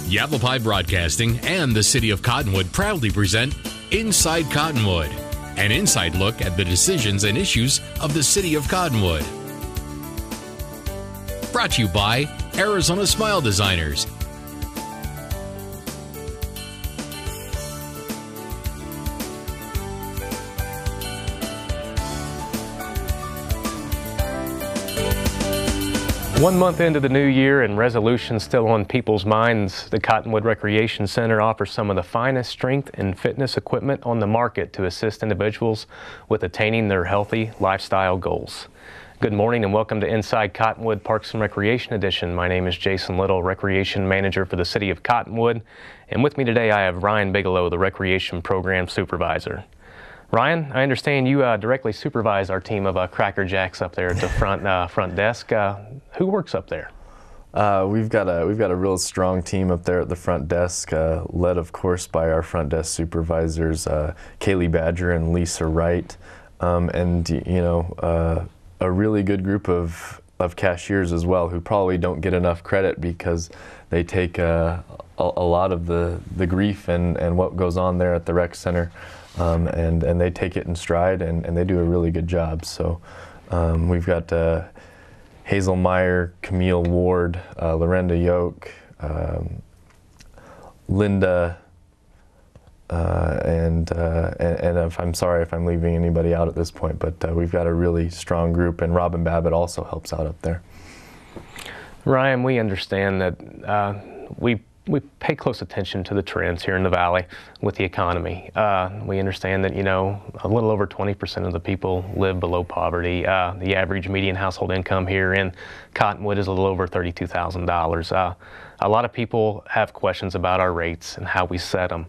Yavapai Broadcasting and the City of Cottonwood proudly present Inside Cottonwood, an inside look at the decisions and issues of the City of Cottonwood. Brought to you by Arizona Smile Designers. One month into the new year and resolutions still on people's minds, the Cottonwood Recreation Center offers some of the finest strength and fitness equipment on the market to assist individuals with attaining their healthy lifestyle goals. Good morning and welcome to Inside Cottonwood Parks and Recreation Edition. My name is Jason Little, Recreation Manager for the City of Cottonwood, and with me today I have Ryan Bigelow, the Recreation Program Supervisor. Ryan, I understand you directly supervise our team of Cracker Jacks up there at the front desk. Who works up there? We've got a real strong team up there at the front desk, led of course by our front desk supervisors, Kaylee Badger and Lisa Wright, and a really good group of cashiers as well, who probably don't get enough credit because they take a lot of the grief and what goes on there at the rec center. And they take it in stride, and they do a really good job. So we've got Hazel Meyer, Camille Ward, Lorenda Yoke, Linda, and if I'm sorry if I'm leaving anybody out at this point, but we've got a really strong group, and Robin Babbitt also helps out up there. Ryan, we understand that we pay close attention to the trends here in the Valley with the economy. We understand that, a little over 20% of the people live below poverty. The average median household income here in Cottonwood is a little over $32,000. A lot of people have questions about our rates and how we set them.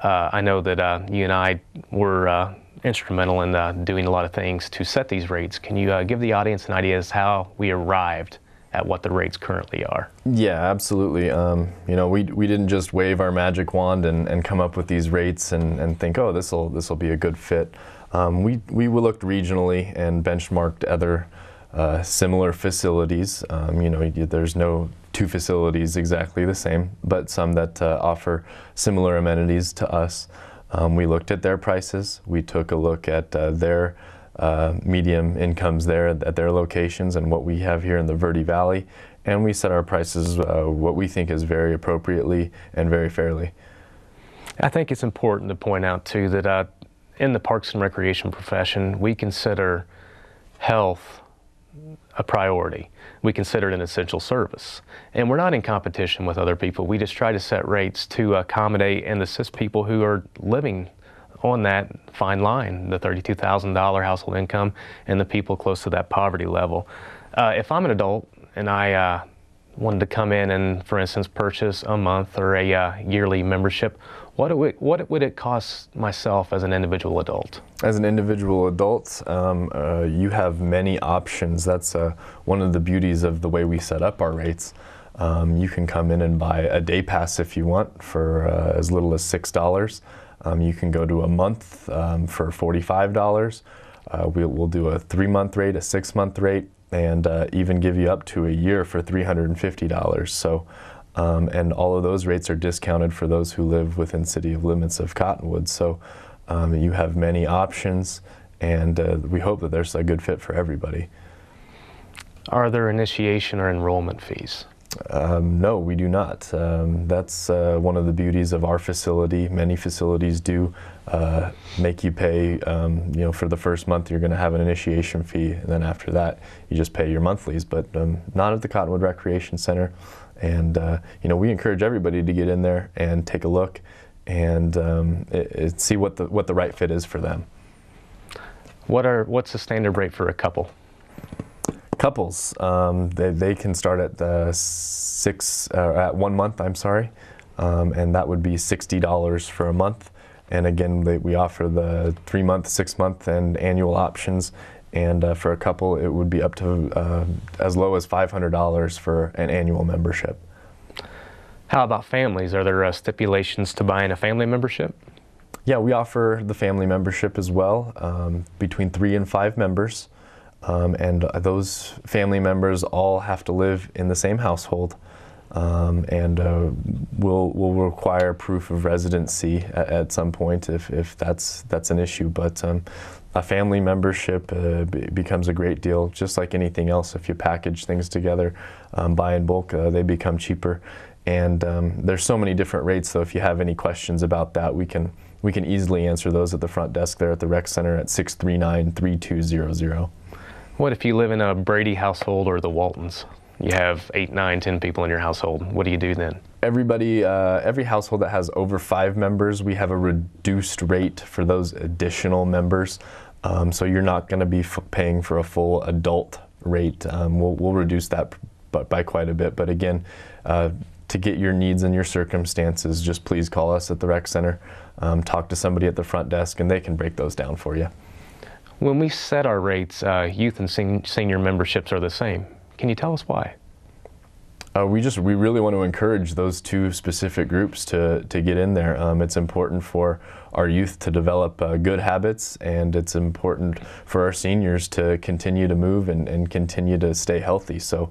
I know that you and I were instrumental in doing a lot of things to set these rates. Can you give the audience an idea as how we arrived at what the rates currently are? Yeah, absolutely. We didn't just wave our magic wand and come up with these rates and think, oh, this will be a good fit. We looked regionally and benchmarked other similar facilities. There's no two facilities exactly the same, but some that offer similar amenities to us. We looked at their prices. We took a look at their medium incomes there at their locations and what we have here in the Verde Valley, and we set our prices what we think is very appropriately and very fairly. I think it's important to point out too that in the parks and recreation profession, we consider health a priority. We consider it an essential service, and we're not in competition with other people. We just try to set rates to accommodate and assist people who are living on that fine line, the $32,000 household income, and the people close to that poverty level. If I'm an adult and I wanted to come in and, for instance, purchase a month or a yearly membership, what would it cost myself as an individual adult? As an individual adult, you have many options. That's one of the beauties of the way we set up our rates. You can come in and buy a day pass if you want for as little as $6. You can go to a month for $45. We'll do a 3-month rate, a 6-month rate, and even give you up to a year for $350. So, and all of those rates are discounted for those who live within city limits of Cottonwood. So you have many options, and we hope that there's a good fit for everybody. Are there initiation or enrollment fees? No, we do not. That's one of the beauties of our facility. Many facilities do make you pay, for the first month you're going to have an initiation fee, and then after that you just pay your monthlies, but not at the Cottonwood Recreation Center. And we encourage everybody to get in there and take a look and see what the right fit is for them. What's the standard rate for a couple? Couples, they can start at at 1 month, and that would be $60 for a month. And again, we offer the 3-month, 6-month, and annual options. And for a couple, it would be up to as low as $500 for an annual membership. How about families? Are there stipulations to buying a family membership? Yeah, we offer the family membership as well, between 3 and 5 members. And those family members all have to live in the same household. and we'll require proof of residency at some point if that's an issue. But a family membership becomes a great deal, just like anything else. If you package things together, buy in bulk, they become cheaper. And there's so many different rates, so if you have any questions about that, we can easily answer those at the front desk there at the rec center at 639-3200. What if you live in a Brady household or the Waltons? You have 8, 9, 10 people in your household. What do you do then? Everybody, every household that has over 5 members, we have a reduced rate for those additional members. So you're not going to be paying for a full adult rate. We'll reduce that by quite a bit. But again, to get your needs and your circumstances, just please call us at the rec center. Talk to somebody at the front desk, and they can break those down for you. When we set our rates, youth and senior memberships are the same. Can you tell us why? We really want to encourage those two specific groups to get in there. It's important for our youth to develop good habits, and it's important for our seniors to continue to move and continue to stay healthy. So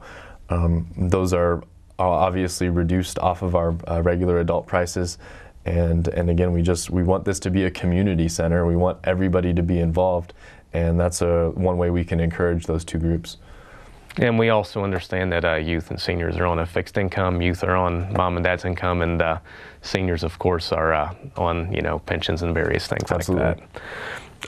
those are obviously reduced off of our regular adult prices. And again, we want this to be a community center. We want everybody to be involved, and that's one way we can encourage those two groups. And we also understand that youth and seniors are on a fixed income. Youth are on mom and dad's income, and seniors, of course, are on pensions and various things Absolutely. like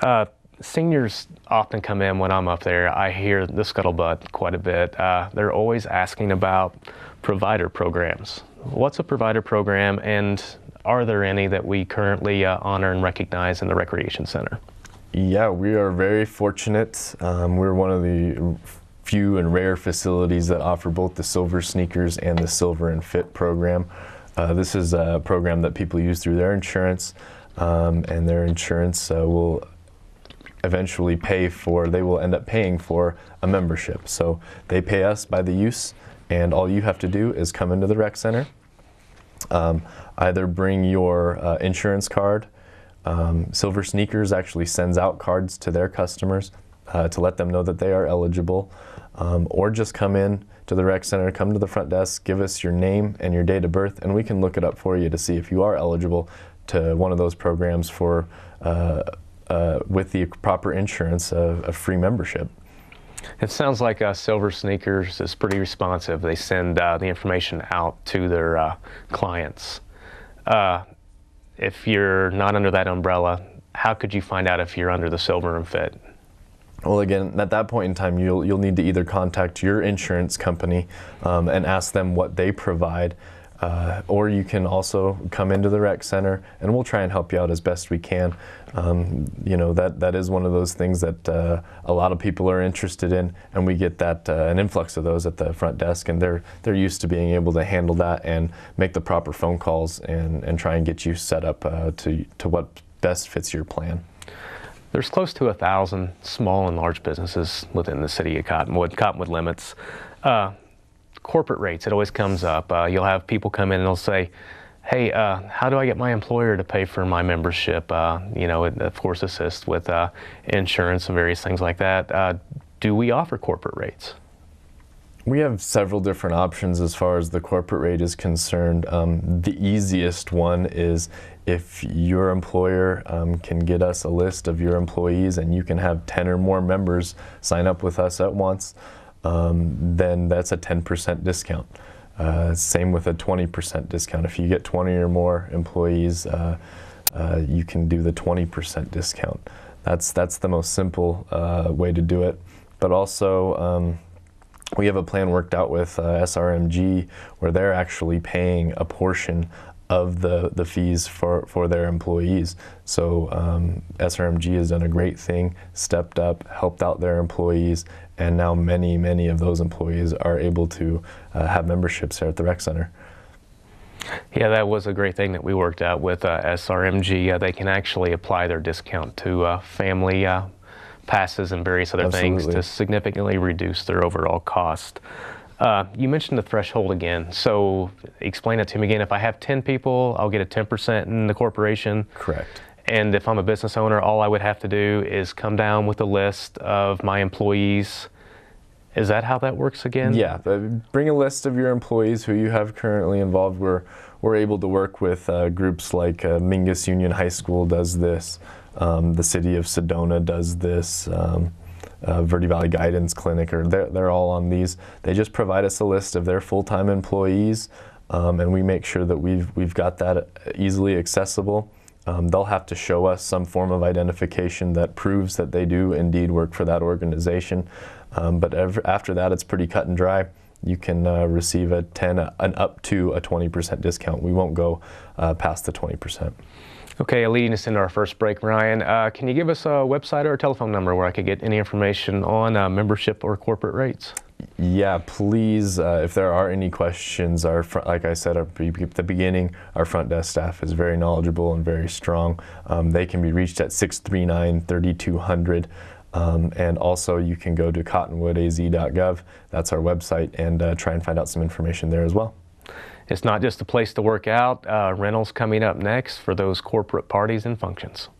that. Seniors often come in when I'm up there. I hear the scuttlebutt quite a bit. They're always asking about provider programs. What's a provider program, and are there any that we currently honor and recognize in the Recreation Center? Yeah, we are very fortunate. We're one of the few and rare facilities that offer both the Silver Sneakers and the Silver and Fit program. This is a program that people use through their insurance, and their insurance will eventually they will end up paying for a membership. So they pay us by the use, and all you have to do is come into the rec center, either bring your insurance card. Silver Sneakers actually sends out cards to their customers to let them know that they are eligible, or just come in to the rec center, come to the front desk, give us your name and your date of birth, and we can look it up for you to see if you are eligible to one of those programs for with the proper insurance, a free membership. It sounds like Silver Sneakers is pretty responsive. They send the information out to their clients. If you're not under that umbrella, how could you find out if you're under the Silver and Fit? Well, again, at that point in time, you'll need to either contact your insurance company and ask them what they provide, or you can also come into the rec center, and we'll try and help you out as best we can. That is one of those things that a lot of people are interested in, and we get that an influx of those at the front desk, and they're used to being able to handle that and make the proper phone calls and try and get you set up to what best fits your plan. There's close to 1,000 small and large businesses within the city of Cottonwood limits. Corporate rates, it always comes up. You'll have people come in and they'll say, hey, how do I get my employer to pay for my membership? It, of course, assists with insurance and various things like that. Do we offer corporate rates? We have several different options as far as the corporate rate is concerned. The easiest one is if your employer can get us a list of your employees and you can have 10 or more members sign up with us at once, then that's a 10% discount. Same with a 20% discount. If you get 20 or more employees, you can do the 20% discount. That's the most simple way to do it. But also, we have a plan worked out with SRMG where they're actually paying a portion of the fees for their employees. So SRMG has done a great thing, stepped up, helped out their employees, and now many of those employees are able to have memberships here at the rec center. Yeah, that was a great thing that we worked out with SRMG. They can actually apply their discount to family passes and various other Absolutely. things to significantly reduce their overall cost. You mentioned the threshold again, so explain it to me again. If I have 10 people, I'll get a 10% in the corporation. Correct. And if I'm a business owner, all I would have to do is come down with a list of my employees Is that how that works again? Yeah, bring a list of your employees who you have currently involved. We're able to work with groups like Mingus Union High School does this, the City of Sedona does this, Verde Valley Guidance Clinic, or they're all on these. They just provide us a list of their full-time employees, and we make sure that we've got that easily accessible. They'll have to show us some form of identification that proves that they do indeed work for that organization. But after that, it's pretty cut and dry. You can receive an up to a 20% discount. We won't go past the 20%. Okay, leading us into our first break, Ryan, can you give us a website or a telephone number where I could get any information on membership or corporate rates? Yeah, please, if there are any questions, like I said at the beginning, our front desk staff is very knowledgeable and very strong. They can be reached at 639-3200. And also you can go to cottonwoodaz.gov, that's our website, and try and find out some information there as well. It's not just a place to work out. Rentals coming up next for those corporate parties and functions.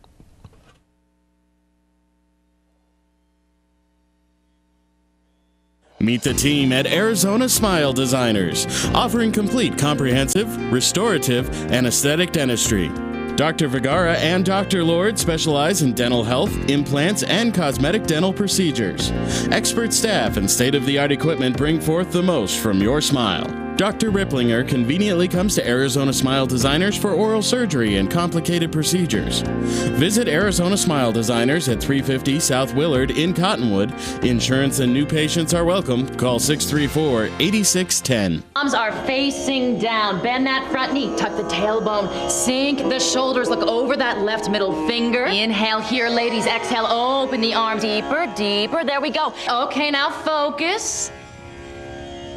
Meet the team at Arizona Smile Designers, offering complete, comprehensive, restorative, and aesthetic dentistry. Dr. Vergara and Dr. Lord specialize in dental health, implants, and cosmetic dental procedures. Expert staff and state-of-the-art equipment bring forth the most from your smile. Dr. Ripplinger conveniently comes to Arizona Smile Designers for oral surgery and complicated procedures. Visit Arizona Smile Designers at 350 South Willard in Cottonwood. Insurance and new patients are welcome. Call 634-8610. Arms are facing down. Bend that front knee. Tuck the tailbone. Sink the shoulders. Look over that left middle finger. Inhale here, ladies. Exhale. Open the arms. Deeper, deeper. There we go. Okay, now focus.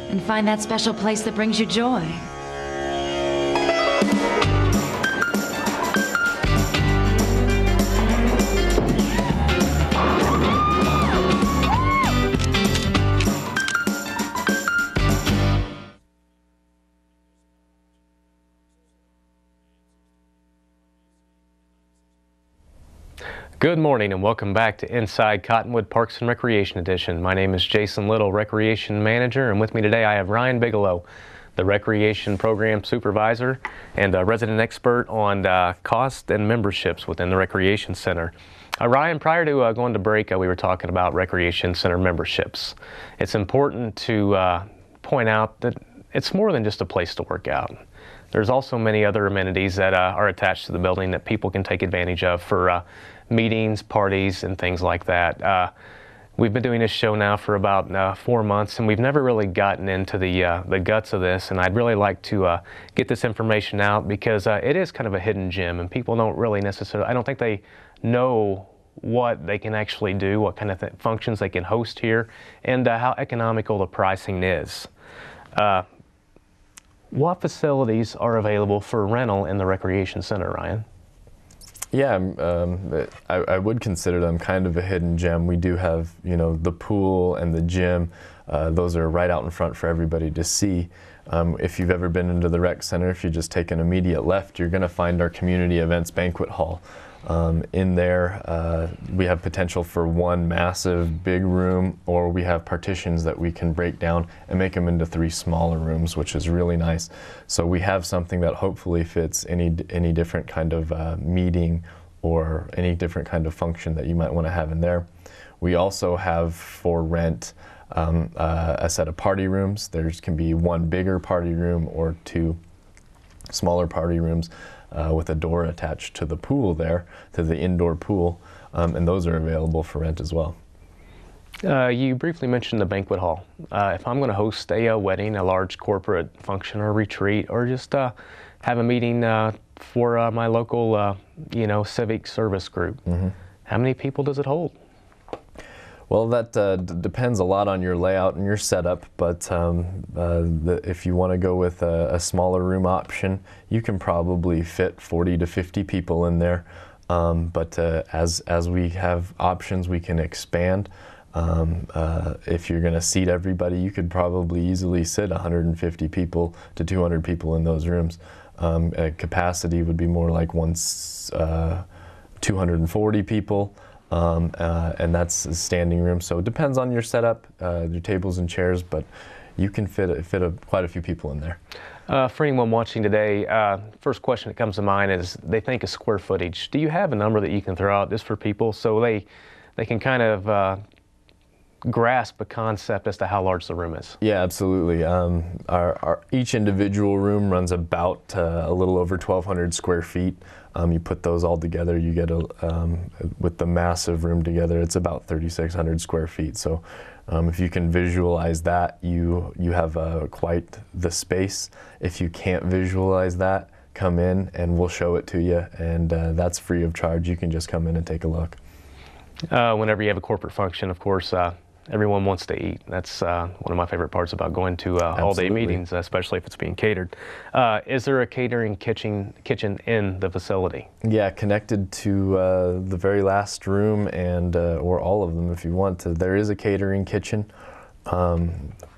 And find that special place that brings you joy. Good morning and welcome back to Inside Cottonwood Parks and Recreation Edition. My name is Jason Little, Recreation Manager, and with me today I have Ryan Bigelow, the Recreation Program Supervisor and a resident expert on cost and memberships within the Recreation Center. Ryan, prior to going to break, we were talking about Recreation Center memberships. It's important to point out that it's more than just a place to work out. There's also many other amenities that are attached to the building that people can take advantage of for meetings, parties, and things like that. We've been doing this show now for about 4 months, and we've never really gotten into the guts of this, and I'd really like to get this information out because it is kind of a hidden gem, and people don't really necessarily, I don't think they know what they can actually do, what kind of functions they can host here, and how economical the pricing is. What facilities are available for rental in the Recreation Center, Ryan? Yeah, I would consider them kind of a hidden gem. We do have, the pool and the gym. Those are right out in front for everybody to see. If you've ever been into the rec center, if you just take an immediate left, you're going to find our community events banquet hall. In there, we have potential for one massive big room, or we have partitions that we can break down and make them into 3 smaller rooms, which is really nice. So we have something that hopefully fits any different kind of meeting or any different kind of function that you might want to have in there. We also have for rent a set of party rooms. There can be 1 bigger party room or 2 smaller party rooms. With a door attached to the pool there, to the indoor pool, and those are available for rent as well. You briefly mentioned the banquet hall. If I'm going to host a wedding, a large corporate function or retreat, or just have a meeting for my local, civic service group, how many people does it hold? Well, that depends a lot on your layout and your setup, but if you want to go with a smaller room option, you can probably fit 40 to 50 people in there. But as we have options, we can expand. If you're going to seat everybody, you could probably easily sit 150 people to 200 people in those rooms. Capacity would be more like 240 people. and that's a standing room. So it depends on your setup, your tables and chairs, but you can fit quite a few people in there. For anyone watching today, first question that comes to mind is they think of square footage. Do you have a number that you can throw out just for people so they can kind of grasp a concept as to how large the room is? Yeah, absolutely. Each individual room runs about a little over 1,200 square feet. You put those all together, you get with the massive room together, it's about 3,600 square feet. So if you can visualize that, you have quite the space. If you can't visualize that, come in and we'll show it to you, and that's free of charge. You can just come in and take a look. Whenever you have a corporate function, of course, everyone wants to eat. That's one of my favorite parts about going to all-day meetings, especially if it's being catered. Is there a catering kitchen in the facility? Yeah, connected to the very last room, and or all of them if you want to. There is a catering kitchen.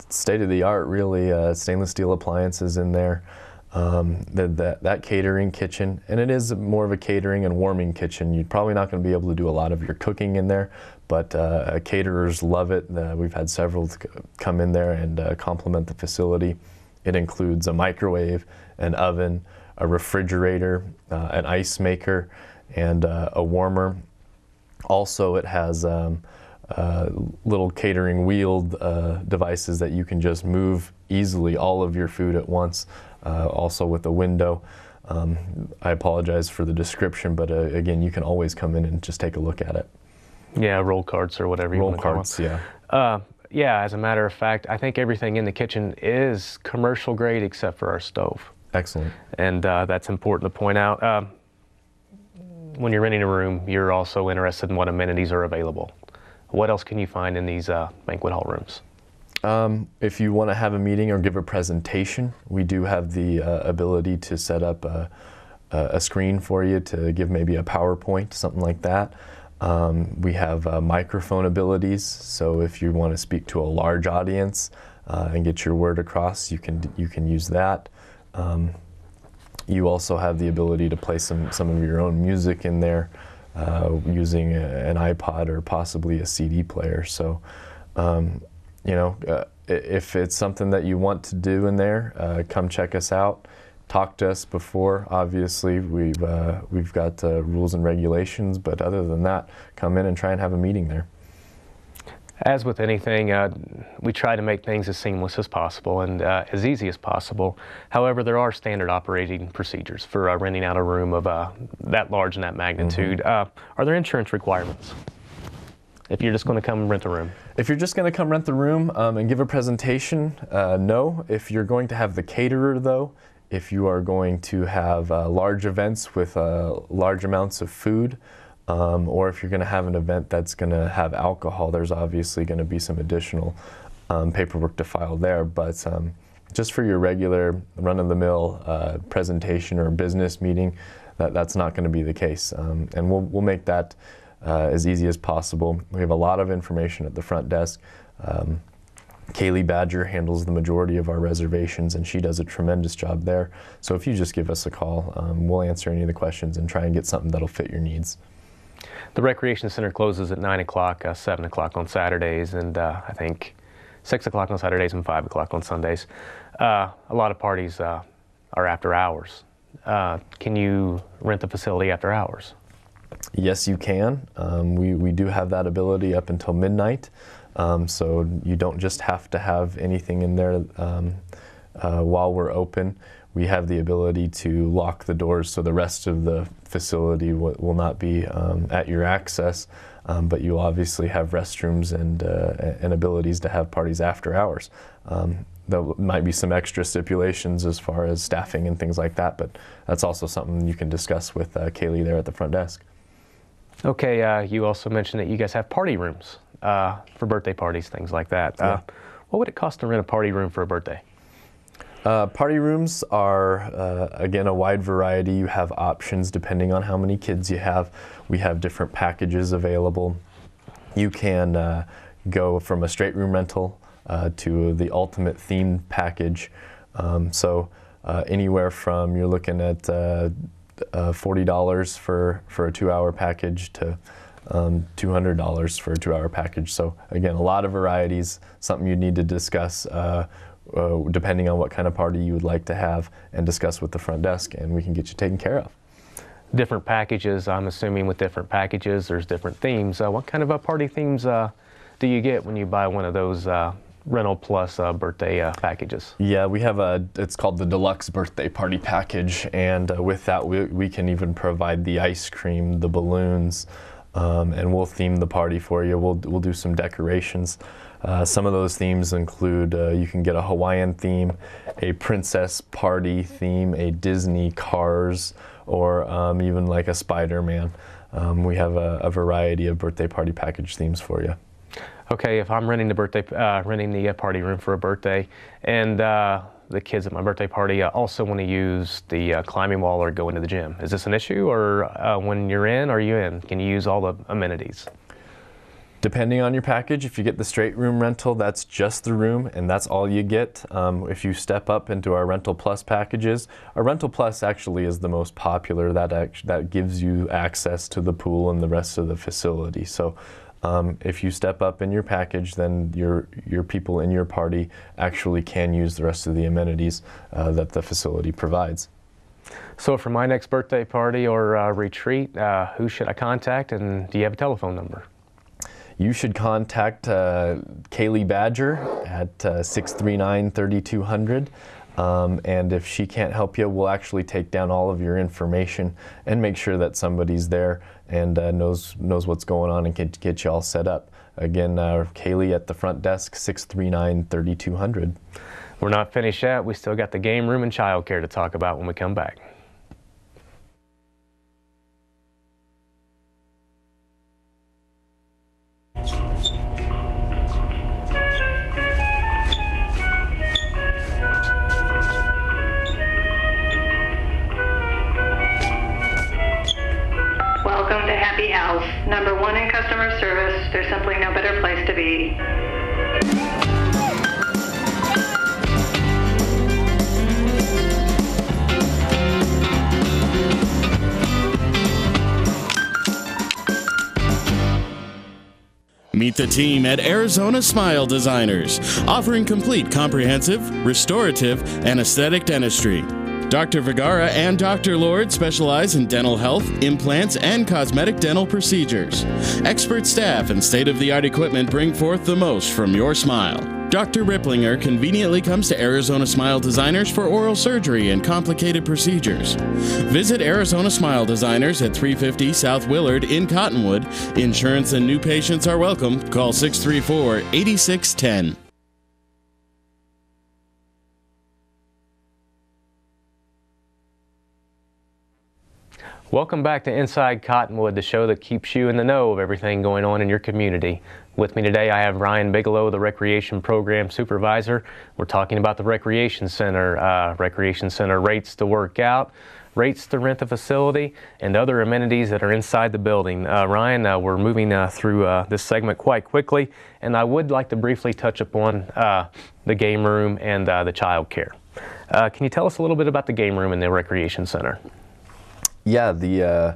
State-of-the-art, really, stainless steel appliances in there. That catering kitchen, and it is more of a catering and warming kitchen. You're probably not going to be able to do a lot of your cooking in there, but caterers love it. We've had several come in there and compliment the facility. It includes a microwave, an oven, a refrigerator, an ice maker, and a warmer. Also, it has little catering wheeled devices that you can just move easily all of your food at once. Also with a window. I apologize for the description, but again, you can always come in and just take a look at it. Yeah, roll carts or whatever you want to call them. Yeah. Yeah, as a matter of fact, I think everything in the kitchen is commercial grade except for our stove. Excellent. And that's important to point out. When you're renting a room, you're also interested in what amenities are available. What else can you find in these banquet hall rooms? If you want to have a meeting or give a presentation, we do have the ability to set up a screen for you to give maybe a PowerPoint, something like that. We have microphone abilities, so if you want to speak to a large audience and get your word across, you can use that. You also have the ability to play some of your own music in there using an iPod or possibly a CD player. So. You know, if it's something that you want to do in there, come check us out. Talk to us before. Obviously, we've got rules and regulations, but other than that, come in and try and have a meeting there. As with anything, we try to make things as seamless as possible and as easy as possible. However, there are standard operating procedures for renting out a room of that large and that magnitude. Are there insurance requirements if you're just going to come rent a room? If you're just going to come rent the room and give a presentation, no. If you're going to have the caterer, though, if you are going to have large events with large amounts of food, or if you're going to have an event that's going to have alcohol, there's obviously going to be some additional paperwork to file there. But just for your regular run-of-the-mill presentation or business meeting, that's not going to be the case. And we'll make that as easy as possible. We have a lot of information at the front desk. Kaylee Badger handles the majority of our reservations, and she does a tremendous job there. So if you just give us a call, we'll answer any of the questions and try and get something that'll fit your needs. The Recreation Center closes at 9 o'clock, 7 o'clock on Saturdays, and I think 6 o'clock on Saturdays and 5 o'clock on Sundays. A lot of parties are after hours. Can you rent the facility after hours? Yes, you can. We do have that ability up until midnight, so you don't just have to have anything in there while we're open. We have the ability to lock the doors so the rest of the facility will not be at your access, but you obviously have restrooms and abilities to have parties after hours. There might be some extra stipulations as far as staffing and things like that, but that's also something you can discuss with Kaylee there at the front desk. Okay, you also mentioned that you guys have party rooms for birthday parties, things like that. Yeah. What would it cost to rent a party room for a birthday? Party rooms are, again, a wide variety. You have options depending on how many kids you have. We have different packages available. You can go from a straight room rental to the ultimate themed package. So anywhere from, you're looking at $40 for a 2-hour package to $200 for a 2-hour package. So again, a lot of varieties, something you need to discuss depending on what kind of party you would like to have, and discuss with the front desk, and we can get you taken care of. Different packages, I'm assuming with different packages, there's different themes. What kind of party themes do you get when you buy one of those Rental Plus birthday packages? Yeah, we have it's called the Deluxe Birthday Party Package, and with that we can even provide the ice cream, the balloons, and we'll theme the party for you. We'll do some decorations. Some of those themes include you can get a Hawaiian theme, a princess party theme, a Disney Cars, or even like a Spider-Man. We have a variety of birthday party package themes for you. Okay, if I'm renting the party room for a birthday, and the kids at my birthday party also want to use the climbing wall or go into the gym, is this an issue, or when you're in, are you in? Can you use all the amenities? Depending on your package, if you get the straight room rental, that's just the room and that's all you get. If you step up into our Rental Plus packages, our Rental Plus actually is the most popular. That gives you access to the pool and the rest of the facility. So if you step up in your package, then your people in your party actually can use the rest of the amenities that the facility provides. So for my next birthday party or retreat, who should I contact, and do you have a telephone number? You should contact Kaylee Badger at 639-3200. And if she can't help you, we'll actually take down all of your information and make sure that somebody's there and knows what's going on and can get you all set up. Again, Kaylee at the front desk, 639-3200. We're not finished yet. We still got the game room and childcare to talk about when we come back. Welcome to Happy House. #1 in customer service. There's simply no better place to be. Meet the team at Arizona Smile Designers, offering complete, comprehensive, restorative, and aesthetic dentistry. Dr. Vergara and Dr. Lord specialize in dental health, implants, and cosmetic dental procedures. Expert staff and state-of-the-art equipment bring forth the most from your smile. Dr. Ripplinger conveniently comes to Arizona Smile Designers for oral surgery and complicated procedures. Visit Arizona Smile Designers at 350 South Willard in Cottonwood. Insurance and new patients are welcome. Call 634-8610. Welcome back to Inside Cottonwood, the show that keeps you in the know of everything going on in your community. With me today, I have Ryan Bigelow, the Recreation Program Supervisor. We're talking about the Recreation Center. Recreation Center rates to work out, rates to rent the facility, and other amenities that are inside the building. Ryan, we're moving through this segment quite quickly, and I would like to briefly touch upon the game room and the child care. Can you tell us a little bit about the game room and the Recreation Center? Yeah, the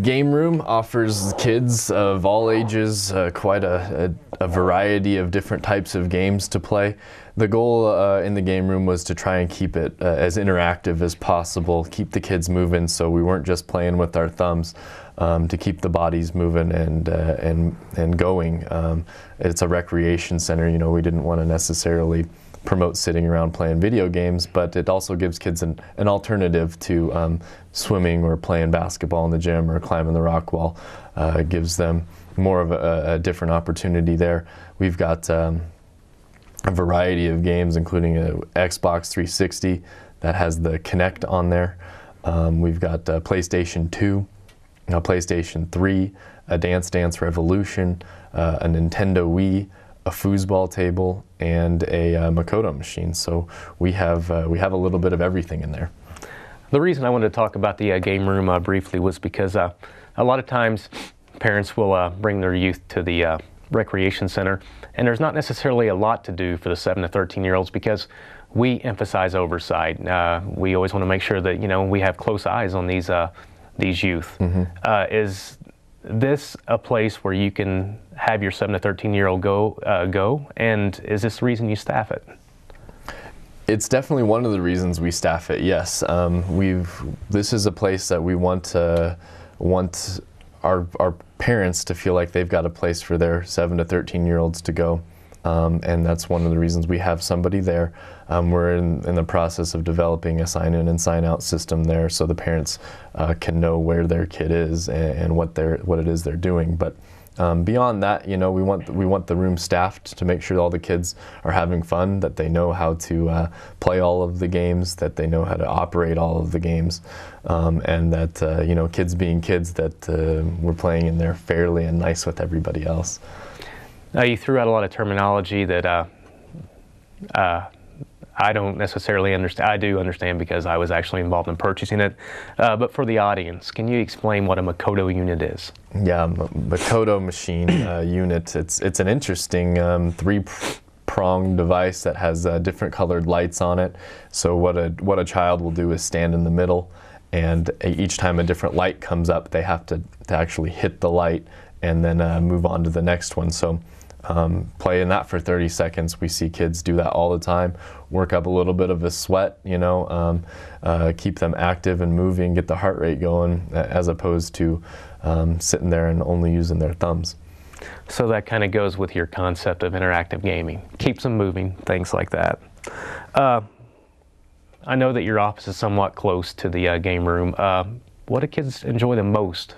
game room offers kids of all ages quite a variety of different types of games to play. The goal in the game room was to try and keep it as interactive as possible, keep the kids moving so we weren't just playing with our thumbs, to keep the bodies moving and going. It's a recreation center, you know, we didn't want to necessarily promote sitting around playing video games, but it also gives kids an alternative to swimming or playing basketball in the gym or climbing the rock wall. It gives them more of a different opportunity there. We've got a variety of games, including an Xbox 360 that has the Kinect on there. We've got PlayStation 2, a PlayStation 3, a Dance Dance Revolution, a Nintendo Wii, a foosball table, and a Makoto machine. So we have a little bit of everything in there. The reason I wanted to talk about the game room briefly was because a lot of times parents will bring their youth to the recreation center, and there's not necessarily a lot to do for the 7 to 13-year-olds because we emphasize oversight. We always want to make sure that, you know, we have close eyes on these youth. Mm-hmm. Is this a place where you can have your 7 to 13-year-old go? And is this the reason you staff it? It's definitely one of the reasons we staff it. Yes, this is a place that we want our parents to feel like they've got a place for their 7 to 13-year-olds to go, and that's one of the reasons we have somebody there. We're in the process of developing a sign-in and sign-out system there, so the parents can know where their kid is and what it is they're doing. But beyond that, we want the room staffed to make sure all the kids are having fun, that they know how to play all of the games, that they know how to operate all of the games, and that kids being kids, that we're playing in there fairly and nice with everybody else. You threw out a lot of terminology that I don't necessarily understand. I do understand because I was actually involved in purchasing it. But for the audience, can you explain what a Makoto unit is? Yeah, Makoto machine unit. It's an interesting three-pronged device that has different colored lights on it. So what a child will do is stand in the middle, and each time a different light comes up, they have to actually hit the light and then move on to the next one. So play in that for 30 seconds. We see kids do that all the time, work up a little bit of a sweat, keep them active and moving, get the heart rate going, as opposed to sitting there and only using their thumbs. So that kind of goes with your concept of interactive gaming. Keeps them moving, things like that. I know that your office is somewhat close to the game room. What do kids enjoy the most?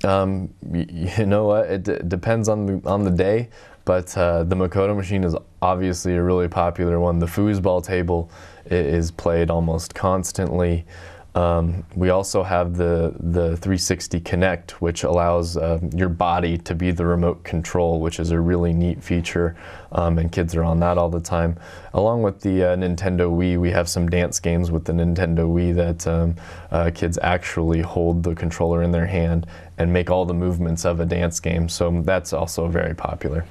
You know what? It depends on the day, but the Makoto machine is obviously a really popular one. The foosball table is played almost constantly. We also have the 360 Connect, which allows your body to be the remote control, which is a really neat feature, and kids are on that all the time. Along with the Nintendo Wii, we have some dance games with the Nintendo Wii that kids actually hold the controller in their hand and make all the movements of a dance game, so that's also very popular.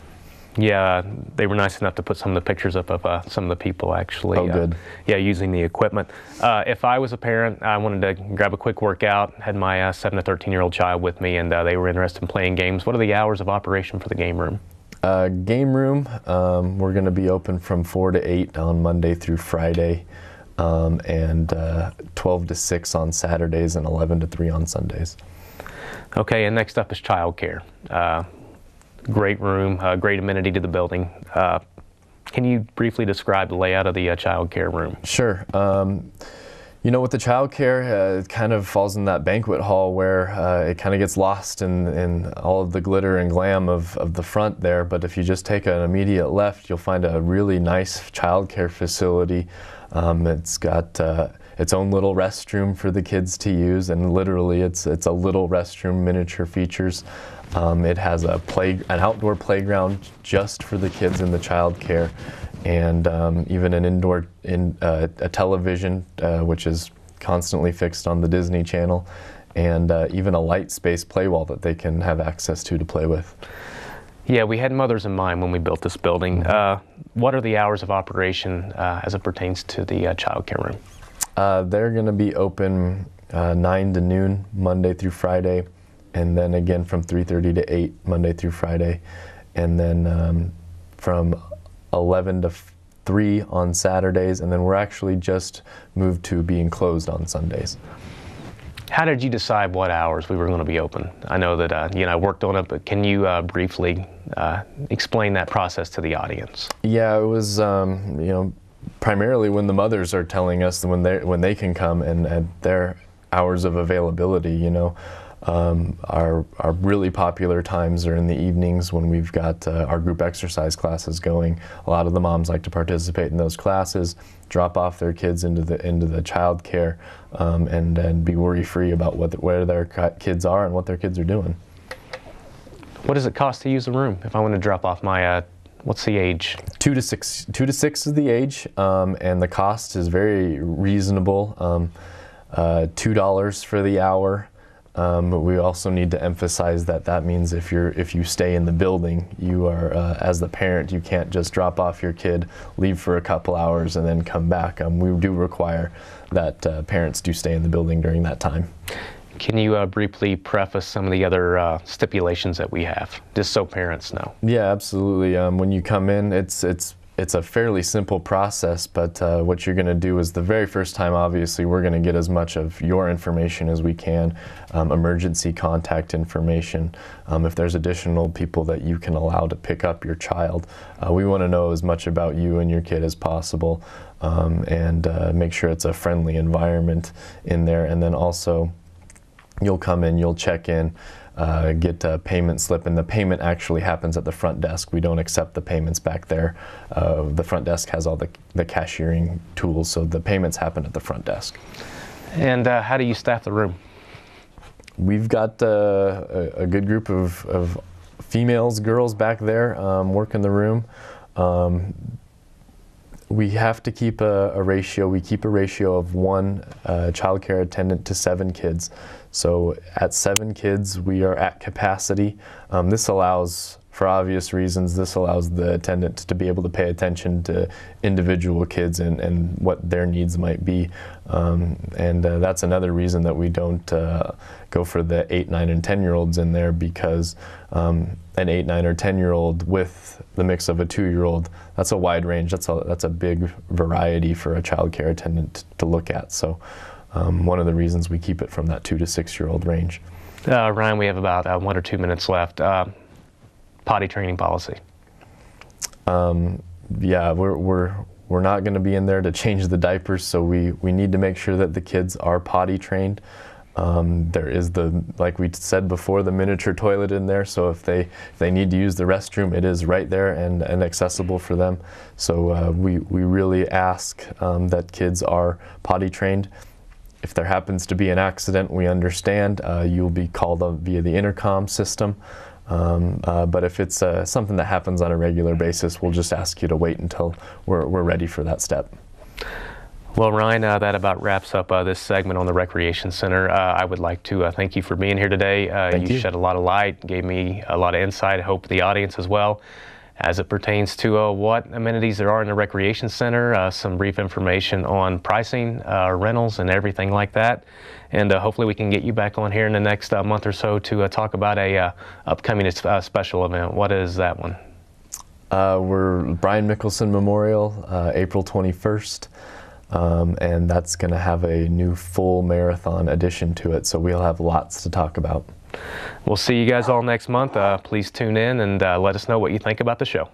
Yeah, they were nice enough to put some of the pictures up of some of the people actually. Oh, good. Using the equipment. If I was a parent, I wanted to grab a quick workout, had my 7 to 13-year-old child with me, and they were interested in playing games. What are the hours of operation for the game room? Game room, we're going to be open from 4 to 8 on Monday through Friday, and 12 to 6 on Saturdays, and 11 to 3 on Sundays. Okay, and next up is childcare. Great room, great amenity to the building. Can you briefly describe the layout of the child care room? Sure. With the child care, it kind of falls in that banquet hall where it kind of gets lost in all of the glitter and glam of the front there. But if you just take an immediate left, you'll find a really nice child care facility. It's got its own little restroom for the kids to use, and literally it's a little restroom, miniature features. It has an outdoor playground just for the kids in the child care, and even an indoor a television which is constantly fixed on the Disney Channel, and even a light space play wall that they can have access to play with. Yeah, we had mothers in mind when we built this building. What are the hours of operation as it pertains to the child care room? They're going to be open 9 to noon Monday through Friday, and then again from 3:30 to 8 Monday through Friday, and then from 11 to 3 on Saturdays, and then we're actually just moved to being closed on Sundays. How did you decide what hours we were going to be open? I know that I worked on it, but can you briefly explain that process to the audience? Yeah, it was primarily when the mothers are telling us when they can come and at their hours of availability. Our really popular times are in the evenings when we've got our group exercise classes going. A lot of the moms like to participate in those classes, drop off their kids into the child care, and then be worry-free about where their kids are and what their kids are doing. What does it cost to use the room if I want to drop off my what's the age? 2 to 6. 2 to 6 is the age, and the cost is very reasonable. $2 for the hour. But we also need to emphasize that means if you stay in the building, you are as the parent, you can't just drop off your kid, leave for a couple hours, and then come back. We do require that parents do stay in the building during that time. Can you briefly preface some of the other stipulations that we have, just so parents know? Yeah, absolutely. When you come in, it's a fairly simple process, but what you're going to do is the very first time, obviously, we're going to get as much of your information as we can, emergency contact information. If there's additional people that you can allow to pick up your child, we want to know as much about you and your kid as possible, and make sure it's a friendly environment in there. And then also, you'll come in, you'll check in, get a payment slip, and the payment actually happens at the front desk. We don't accept the payments back there. The front desk has all the cashiering tools, so the payments happen at the front desk. And how do you staff the room? We've got a good group of females, girls back there working the room. We have to keep a ratio. We keep a ratio of 1 child care attendant to 7 kids. So at 7 kids, we are at capacity. This allows, for obvious reasons, this allows the attendant to be able to pay attention to individual kids and what their needs might be. And that's another reason that we don't go for the 8, 9, and 10-year-olds in there, because an 8, 9, or 10-year-old with the mix of a 2-year-old, that's a wide range. That's a big variety for a child care attendant to look at. So one of the reasons we keep it from that 2 to 6-year-old range. Ryan, we have about 1 or 2 minutes left. Potty training policy. Yeah, we're not going to be in there to change the diapers, so we need to make sure that the kids are potty trained. There is like we said before, the miniature toilet in there, so if they need to use the restroom, it is right there and accessible for them. So we really ask that kids are potty trained. If there happens to be an accident, we understand. You'll be called via the intercom system. But if it's something that happens on a regular basis, we'll just ask you to wait until we're ready for that step. Well, Ryan, that about wraps up this segment on the Recreation Center. I would like to thank you for being here today. Thank you. Shed a lot of light, gave me a lot of insight, I hope the audience as well, as it pertains to what amenities there are in the Recreation Center, some brief information on pricing, rentals, and everything like that. And hopefully we can get you back on here in the next month or so to talk about a upcoming special event. What is that one? We're Brian Mickelson Memorial, April 21st. And that's going to have a new full marathon addition to it, so we'll have lots to talk about. We'll see you guys all next month. Please tune in and let us know what you think about the show.